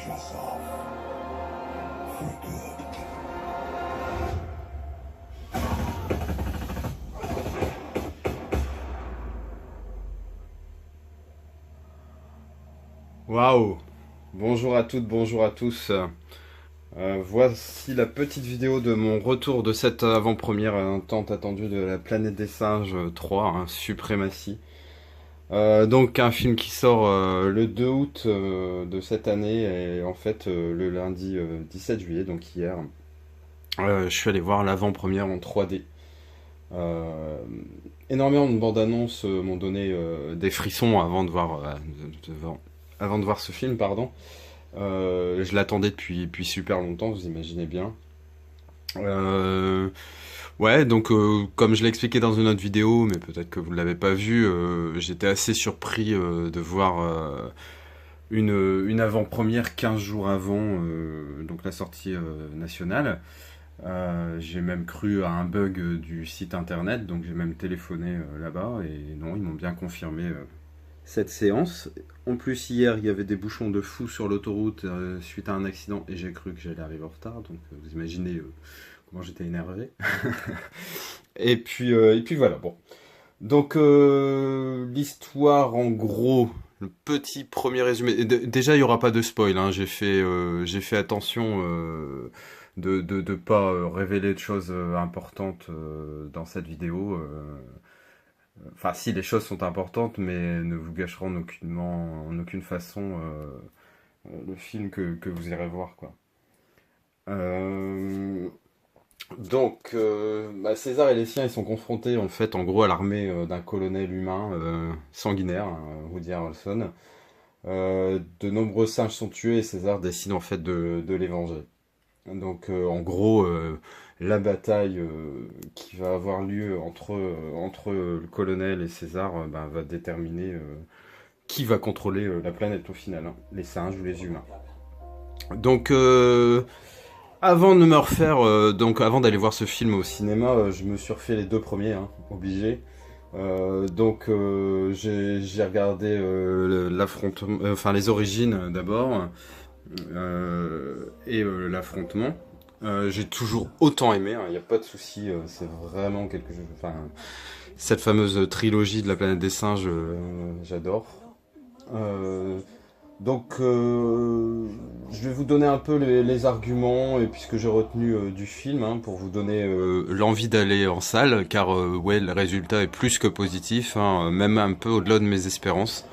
yourself for good. Waouh! Bonjour à toutes, bonjour à tous. Voici la petite vidéo de mon retour de cette avant-première tant attendue de La Planète des Singes 3, hein, Suprématie. Donc un film qui sort le 2 août de cette année et en fait le lundi 17 juillet, donc hier. Je suis allé voir l'avant-première en 3D. Énormément de bandes annonces m'ont donné des frissons avant de voir, avant de voir ce film, pardon. Je l'attendais depuis super longtemps, vous imaginez bien. Ouais, donc comme je l'ai expliqué dans une autre vidéo, mais peut-être que vous ne l'avez pas vu, j'étais assez surpris de voir une avant-première 15 jours avant donc la sortie nationale. J'ai même cru à un bug du site internet, donc j'ai même téléphoné là-bas, et non, ils m'ont bien confirmé cette séance. En plus, hier, il y avait des bouchons de fou sur l'autoroute suite à un accident, et j'ai cru que j'allais arriver en retard, donc vous imaginez comment j'étais énervé. Et puis voilà, bon. Donc, l'histoire, en gros, le petit premier résumé. Déjà, il n'y aura pas de spoil, hein. J'ai fait attention de pas révéler de choses importantes dans cette vidéo. Enfin, si, les choses sont importantes, mais ne vous gâcheront en aucune façon le film que vous irez voir, quoi. Donc, César et les siens, ils sont confrontés, en fait, en gros, à l'armée d'un colonel humain sanguinaire, Woody Harrelson. De nombreux singes sont tués et César décide, en fait, de les venger. Donc, en gros, la bataille qui va avoir lieu entre le colonel et César va déterminer qui va contrôler la planète au final, hein, les singes ou les humains. Donc, avant de me refaire, donc avant d'aller voir ce film au cinéma, je me suis refait les deux premiers, hein, obligé. J'ai regardé l'affrontement, enfin les origines d'abord, et l'affrontement. J'ai toujours autant aimé, il n'y a pas de souci, c'est vraiment quelque chose. Enfin, cette fameuse trilogie de la planète des singes, j'adore. Je vais vous donner un peu les arguments et puis ce que j'ai retenu du film, hein, pour vous donner l'envie d'aller en salle, car ouais, le résultat est plus que positif, hein, même un peu au-delà de mes espérances.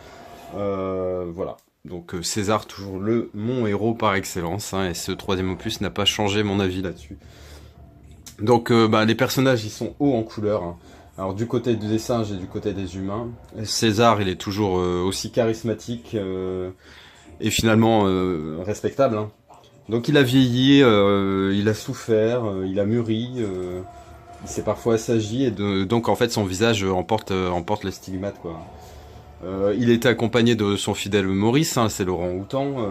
Voilà. Donc César, toujours mon héros par excellence, hein, et ce troisième opus n'a pas changé mon avis là-dessus. Donc les personnages, ils sont hauts en couleur, hein. Alors du côté des singes et du côté des humains, César, il est toujours aussi charismatique et finalement respectable, hein. Donc il a vieilli, il a souffert, il a mûri, il s'est parfois assagi, et donc en fait son visage emporte les stigmates, quoi. Il était accompagné de son fidèle Maurice, hein, c'est Laurent Houtan,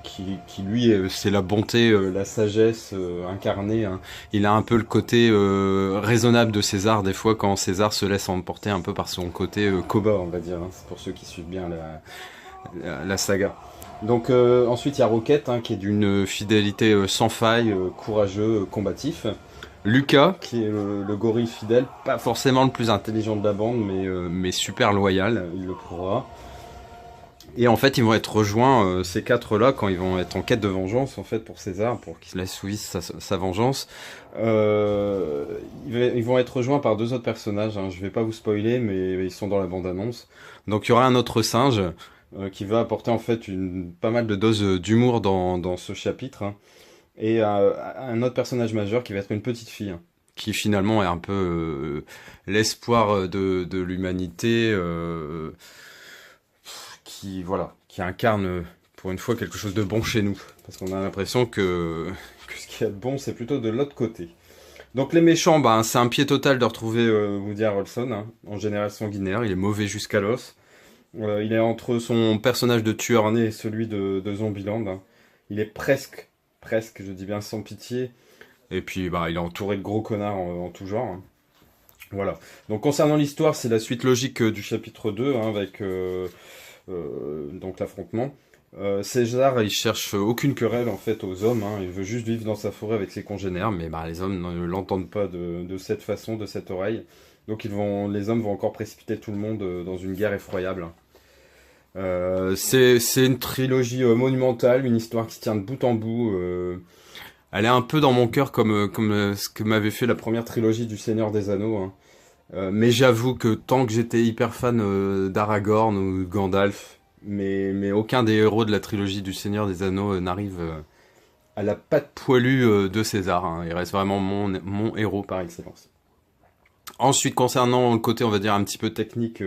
qui lui, c'est la bonté, la sagesse incarnée, hein. Il a un peu le côté raisonnable de César, des fois quand César se laisse emporter un peu par son côté coba, on va dire, hein. C'est pour ceux qui suivent bien la saga. Donc ensuite il y a Roquette, hein, qui est d'une fidélité sans faille, courageux, combatif. Lucas, qui est le gorille fidèle, pas forcément le plus intelligent de la bande, mais super loyal, il le prouvera. Et en fait, ils vont être rejoints, ces quatre-là, quand ils vont être en quête de vengeance, en fait, pour César, pour qu'il assouvisse sa vengeance. Ils vont être rejoints par deux autres personnages, hein. Je vais pas vous spoiler, mais ils sont dans la bande-annonce. Donc il y aura un autre singe qui va apporter en fait pas mal de doses d'humour dans ce chapitre, hein. Et un autre personnage majeur qui va être une petite fille, hein, qui finalement est un peu l'espoir de l'humanité, qui incarne pour une fois quelque chose de bon chez nous, parce qu'on a l'impression que ce qu'il y a de bon, c'est plutôt de l'autre côté. Donc les méchants, c'est un pied total de retrouver Woody Harrelson, hein, en général sanguinaire, il est mauvais jusqu'à l'os. Il est entre son personnage de tueur né et celui de Zombieland, hein. Il est presque, je dis bien sans pitié. Et puis il est entouré de gros connards en tout genre, hein. Voilà. Donc concernant l'histoire, c'est la suite logique du chapitre 2, hein, avec donc l'affrontement. César, il cherche aucune querelle en fait aux hommes, hein. Il veut juste vivre dans sa forêt avec ses congénères, mais bah, les hommes ne l'entendent pas de cette façon, de cette oreille. Donc les hommes vont encore précipiter tout le monde dans une guerre effroyable. C'est une trilogie monumentale, une histoire qui tient de bout en bout. Elle est un peu dans mon cœur comme ce que m'avait fait la première trilogie du Seigneur des Anneaux, hein. Mais j'avoue que tant que j'étais hyper fan d'Aragorn ou de Gandalf, mais aucun des héros de la trilogie du Seigneur des Anneaux n'arrive à la patte poilue de César, hein. Il reste vraiment mon héros par excellence. Ensuite, concernant le côté, on va dire, un petit peu technique,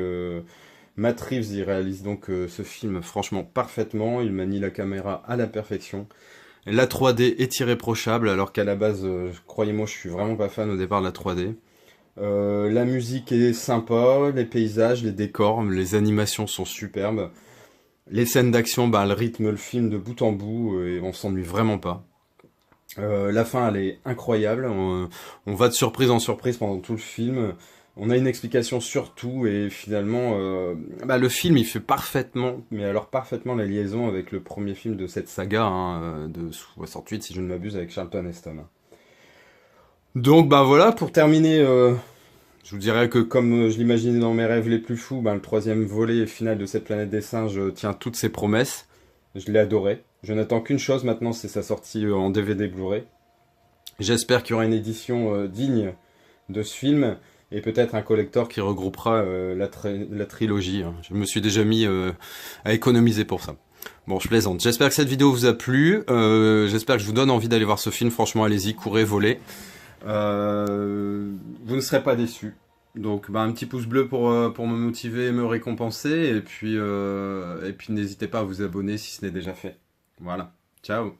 Matt Reeves, il réalise donc ce film franchement parfaitement. Il manie la caméra à la perfection. La 3D est irréprochable, alors qu'à la base, croyez-moi, je suis vraiment pas fan au départ de la 3D. La musique est sympa, les paysages, les décors, les animations sont superbes. Les scènes d'action, bah, elles rythment le film de bout en bout et on s'ennuie vraiment pas. La fin, elle est incroyable. On va de surprise en surprise pendant tout le film. On a une explication sur tout et finalement, bah, le film, il fait parfaitement, mais alors parfaitement la liaison avec le premier film de cette saga, hein, de 68, si je ne m'abuse, avec Charlton Heston. Donc, bah voilà, pour terminer, je vous dirais que comme je l'imaginais dans mes rêves les plus fous, bah, le troisième volet final de cette planète des singes tient toutes ses promesses. Je l'ai adoré. Je n'attends qu'une chose maintenant, c'est sa sortie en DVD Blu-ray. J'espère qu'il y aura une édition digne de ce film et peut-être un collector qui regroupera la trilogie, hein. Je me suis déjà mis à économiser pour ça. Bon, je plaisante. J'espère que cette vidéo vous a plu. J'espère que je vous donne envie d'aller voir ce film. Franchement, allez-y, courez, volez. Vous ne serez pas déçus. Donc bah, un petit pouce bleu pour me motiver et me récompenser. Et puis n'hésitez pas à vous abonner si ce n'est déjà fait. Voilà. Ciao.